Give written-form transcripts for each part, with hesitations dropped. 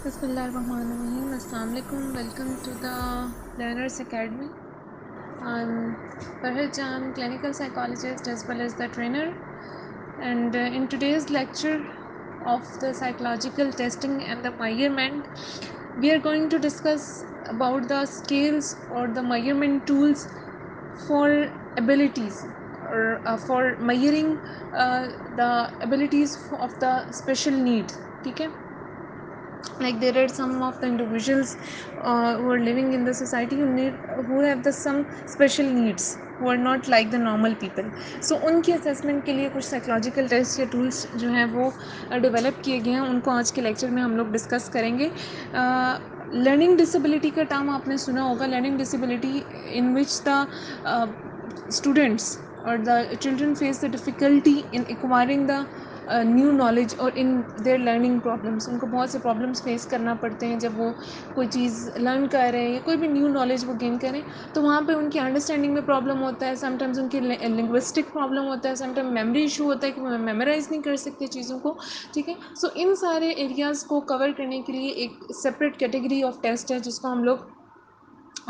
Bismillahirrahmanirrahim. Assalamu alaikum. Welcome to the Learners Academy. I'm Farhad Jan, clinical psychologist as well as the trainer. And in today's lecture of the psychological testing and the measurement, we are going to discuss about the scales or the measurement tools for abilities or for measuring the abilities of the special needs. ठीक है, like there are some of the individuals who are living in the society who have the some special needs who are not like the normal people. So उनके assessment के लिए कुछ psychological tests या tools जो हैं वो develop किए गए हैं, उनको आज के lecture में हम लोग discuss करेंगे. Learning disability का term आपने सुना होगा. Learning disability in which the students or the children face the difficulty in acquiring the new knowledge और इन देयर लर्निंग प्रॉब्लम्स. उनको बहुत से प्रॉब्लम्स फेस करना पड़ते हैं जब वो कोई चीज़ लर्न कर रहे हैं या कोई भी न्यू नॉलेज वो गेन करें, तो वहाँ पे उनकी अंडरस्टैंडिंग में प्रॉब्लम होता है. समटाइम्स उनकी लिंग्विस्टिक प्रॉब्लम होता है, समटाइम मेमोरी इशू होता है कि वो मेमोराइज़ नहीं कर सकते चीज़ों को. ठीक है, सो इन सारे एरियाज़ को कवर करने के लिए एक सेपरेट कैटेगरी ऑफ टेस्ट है जिसको हम लोग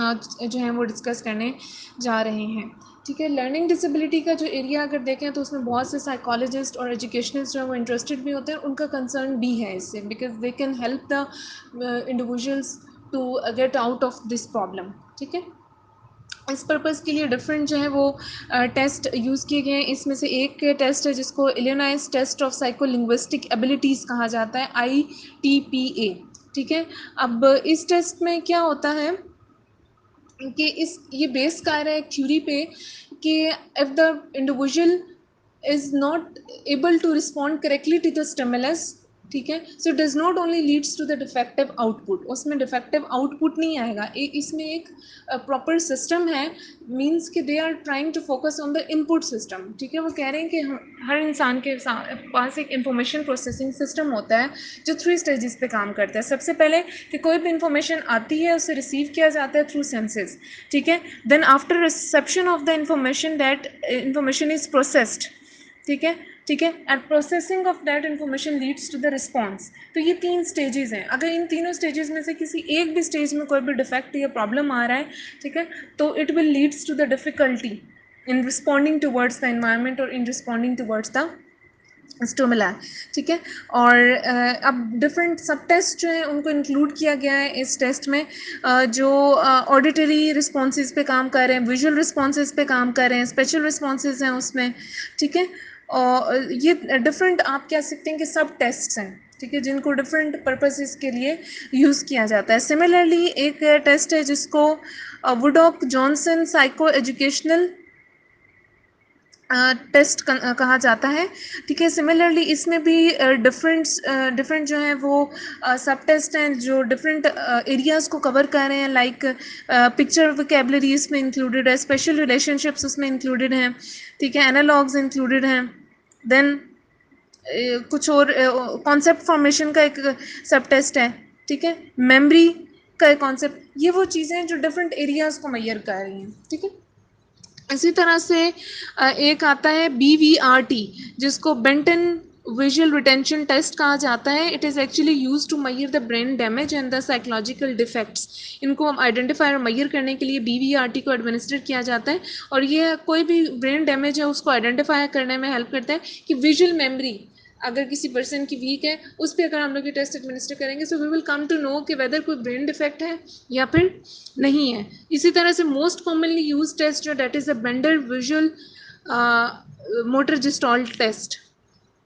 आज जो है वो डिस्कस करने जा रहे हैं. ठीक है, लर्निंग डिसेबिलिटी का जो एरिया अगर देखें तो उसमें बहुत से साइकोलॉजिस्ट और एजुकेशनिस्ट जो है वो इंटरेस्टेड भी होते हैं. उनका कंसर्न भी है इससे, because they can help the individuals to get out of this problem. ठीक है, इस पर्पज़ के लिए डिफरेंट जो है वो टेस्ट यूज़ किए गए हैं. इसमें से एक टेस्ट है जिसको Illinois test of psycholinguistic abilities कहा जाता है, ITPA. ठीक है, अब इस टेस्ट में क्या होता है कि ये बेस कर रहा है एक थ्योरी पे कि if the individual is not able to respond correctly to the stimulus. ठीक है, so does not only leads to the defective output. उसमें डिफेक्टिव आउटपुट नहीं आएगा. इसमें एक प्रॉपर सिस्टम है, मीन्स कि they are trying to focus on the input system. ठीक है, वो कह रहे हैं कि हर इंसान के पास एक इंफॉर्मेशन प्रोसेसिंग सिस्टम होता है जो 3 स्टेजेस पे काम करता है. सबसे पहले कि कोई भी इंफॉर्मेशन आती है उसे रिसीव किया जाता है थ्रू सेंसेस. ठीक है, then after reception of the information that information is processed. ठीक है, ठीक है, and processing of that information leads to the response. तो ये 3 स्टेजेस हैं. अगर इन तीनों स्टेजेस में से किसी एक भी स्टेज में कोई भी डिफेक्ट या प्रॉब्लम आ रहा है, ठीक है, तो it will leads to the difficulty in responding towards the environment और in responding towards the stimuli. ठीक है, और अब डिफरेंट सब टेस्ट जो हैं उनको इंक्लूड किया गया है इस टेस्ट में. जो ऑडिटरी रिस्पॉन्सेज पे काम कर रहे हैं, विजुअल रिस्पॉन्सेज पे काम कर रहे हैं, स्पेशल रिस्पॉन्सेज हैं उसमें. ठीक है, और ये डिफरेंट आप कह सकते हैं कि सब टेस्ट हैं. ठीक है, जिनको डिफरेंट पर्पसेस के लिए यूज़ किया जाता है. सिमिलरली एक टेस्ट है जिसको वुडॉक जॉनसन साइको एजुकेशनल टेस्ट कहा जाता है. ठीक है, सिमिलरली इसमें भी डिफरेंट जो हैं वो सब टेस्ट हैं जो डिफरेंट एरियाज़ को कवर कर रहे हैं. लाइक पिक्चर वोकैबुलरी इसमें इंक्लूडेड है, स्पेशल रिलेशनशिप्स उसमें इंक्लूडेड हैं. ठीक है, एनालॉग्स इंक्लूडेड हैं. देन कुछ और कॉन्सेप्ट फॉर्मेशन का एक सब टेस्ट है. ठीक है, मेमोरी का एक कॉन्सेप्ट. ये वो चीज़ें हैं जो डिफरेंट एरियाज़ को मैयर कर रही हैं. ठीक है, इसी तरह से एक आता है BVRT जिसको बेंटन विजुअल रिटेंशन टेस्ट कहा जाता है. It is actually use to measure the brain damage and the psychological defects. इनको आइडेंटिफाई और मैयर करने के लिए BVRT को एडमिनिस्टर किया जाता है. और ये कोई भी ब्रेन डैमेज है उसको आइडेंटिफाई करने में हेल्प करता है कि विजुअल मेमोरी अगर किसी पर्सन की वीक है उस पर अगर हम लोग ये टेस्ट एडमिनिस्टर करेंगे so we will come to know कि वेदर कोई ब्रेन डिफेक्ट है या फिर नहीं है. इसी तरह से मोस्ट कॉमनली यूज टेस्ट जो that is a Bender visual motor gestalt test.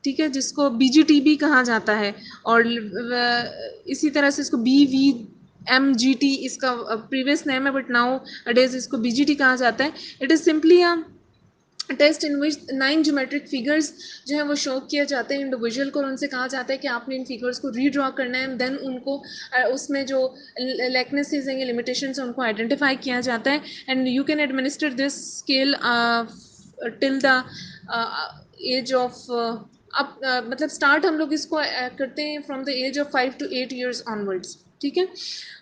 ठीक है, जिसको BGTB कहा जाता है. और इसी तरह से इसको BVMGT इसका प्रीवियस नेम है, बट नाउ अडेज इसको BGT कहा जाता है. It is simply a test in which 9 geometric figures जो है वो शो किए जाते हैं इंडिविजुअल को, और उनसे कहा जाता है कि आपने इन फिगर्स को रीड्रॉ करना है. देन उनको उसमें जो लैकनेसेस हैं, लिमिटेशंस हैं, उनको आइडेंटिफाई किया जाता है. And you can administer this scale till the age of अब मतलब स्टार्ट हम लोग इसको करते हैं from the age of 5 to 8 years onwards. ठीक है,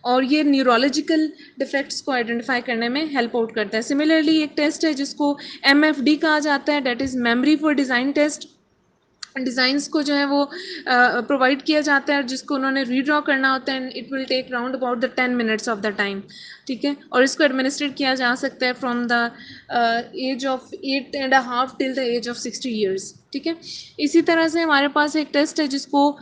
और ये न्यूरोलॉजिकल डिफेक्ट्स को आइडेंटिफाई करने में हेल्प आउट करता है. सिमिलरली एक टेस्ट है जिसको MFD कहा जाता है, that is memory for design test. Designs को जो है वो प्रोवाइड किया जाता है, जिसको उन्होंने रीड्रॉ करना होता है, and it will take round about the 10 minutes of the time, ठीक है। और इसको एडमिनिस्ट्रेट किया जा सकता है from the age of 8.5 till the age of 60 years, ठीक है। इसी तरह से हमारे पास एक टेस्ट है जिसको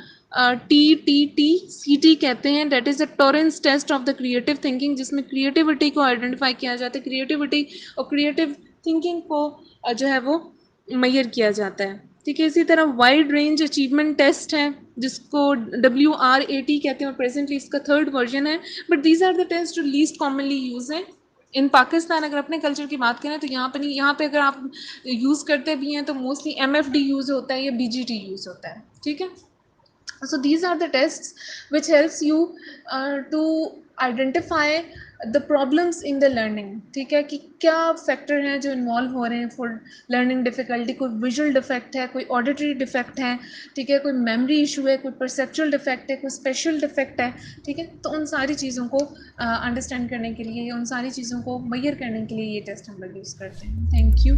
TTT-CT कहते हैं, that is the Torrance test of the creative thinking, जिसमें क्रिएटिविटी को आइडेंटिफाई किया जाता है, क्रिएटिविटी और क्रिएटिव थिंकिंग को जो है वो मेजर किया जाता है, ठीक है। इसी तरह वाइड रेंज अचीवमेंट टेस्ट है जिसको WRAT कहते हैं, और प्रेजेंटली इसका 3rd वर्जन है, but these are the test जो लीस्ट कॉमनली यूज है इन पाकिस्तान। अगर अपने कल्चर की बात करें तो यहाँ पे नहीं, यहाँ पे अगर आप यूज़ करते भी हैं तो मोस्टली MFD यूज़ होता है या BGT यूज़ होता है, ठीक है। So these are the tests which helps you to identify the problems in the learning, ठीक है, कि क्या फैक्टर हैं जो इन्वॉल्व हो रहे हैं फॉर लर्निंग डिफ़िकल्टी। कोई विजुअल डिफेक्ट है, कोई ऑडिटरी डिफेक्ट है, ठीक है, कोई मेमोरी इशू है, कोई परसेप्चुअल डिफेक्ट है, कोई स्पेशल डिफेक्ट है, ठीक है। तो उन सारी चीज़ों को अंडरस्टैंड करने के लिए, उन सारी चीज़ों को मेजर करने के लिए ये टेस्ट हम लोग यूज़ करते हैं। Thank you.